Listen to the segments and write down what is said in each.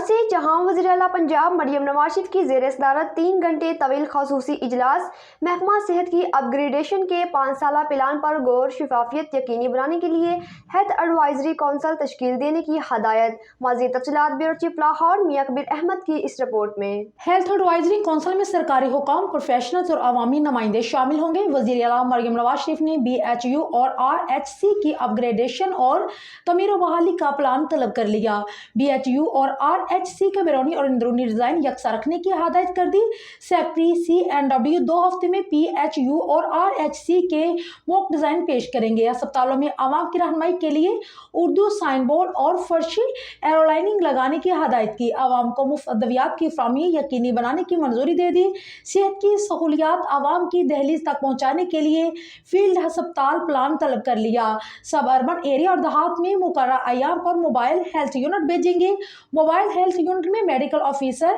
سے جہاں وزیر اعلیٰ پنجاب مریم نواز شریف کی زیر صدارت 3 گھنٹے طویل خصوصی اجلاس محکمہ صحت کی اپ گریڈیشن کے 5 سالہ پلان پر غور شفافیت یقینی بنانے کے لیے ہیلتھ ایڈوائزری کونسل تشکیل دینے کی ہدایت۔ مزید تفصیلات بیورو چیف لاہور میاں کبیر احمد کی اس رپورٹ میں۔ ہیلتھ ایڈوائزری کونسل میں سرکاری حکام، پروفیشنلز اور عوامی نمائندے شامل ہوں گے۔ وزیر اعلیٰ مریم نواز شریف نے BHU اور RHC کی اپ گریڈیشن اور تعمیر و بحالی کا پلان طلب کر لیا۔ BHU اور RHC کے بیرونی اور اندرونی ڈیزائن یکساں رکھنے کی ہدایت کر دی۔ سیکرٹری CNW 2 ہفتے میں BHU اور RHC کے موک ڈیزائن پیش کریں گے۔ ہسپتالوں میں عوام کی رہنمائی کے لیے اردو سائن بورڈ اور فرشی ایرو لائننگ لگانے کی ہدایت کی۔ عوام کو مفت ادویات کی فراہمی یقینی بنانے کی منظوری دے دی۔ صحت کی سہولیات عوام کی دہلیز تک پہنچانے کے لیے فیلڈ ہسپتال پلان طلب کر لیا۔ سب اربن ایریا اور دیہات میں مقررہ ایام پر موبائل ہیلتھ یونٹ بھیجیں گے۔ موبائل ہیلتھ یونٹ میں میڈیکل آفیسر،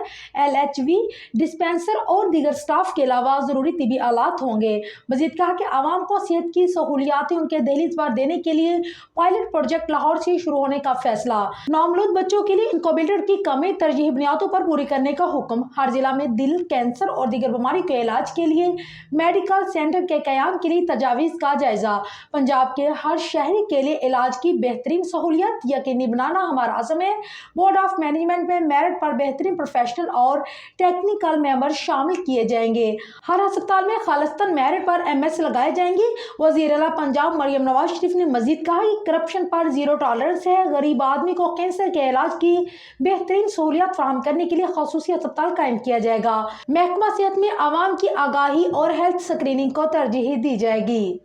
LHV، ڈسپینسر اور دیگر سٹاف کے علاوہ ضروری طبی آلات ہوں گے۔ مزید کہا کہ عوام کو صحت کی سہولیات ان کے دہلیز پر دینے کے لیے پائلٹ پروجیکٹ لاہور سے شروع ہونے کا فیصلہ۔ نومولود بچوں کے لیے انکوبیٹر کی کمی ترجیحی بنیادوں پر پوری کرنے کا حکم۔ ہر ضلع میں دل، کینسر اور دیگر بیماریوں کے علاج کے لیے میڈیکل سینٹر کے قیام کے لیے تجاویز کا جائزہ۔ پنجاب کے ہر شہری کے لیے علاج کی بہترین سہولیات یقینی بنانا ہمارا عزم ہے۔ بورڈ آف مینجمنٹ میں میرٹ پر بہترین پروفیشنل اور ٹیکنیکل ممبر شامل کیے جائیں گے۔ ہر ہسپتال میں خالصتاً میرٹ پر MS لگائے جائیں گے۔ وزیر اعلیٰ پنجاب مریم نواز شریف نے مزید کہا کہ کرپشن پر زیرو ٹالرنس ہے۔ غریب آدمی کو کینسر کے علاج کی بہترین سہولیات فراہم کرنے کے لیے خصوصی ہسپتال قائم کیا جائے گا۔ محکمہ صحت میں عوام کی آگاہی اور ہیلتھ اسکریننگ کو ترجیح دی جائے گی۔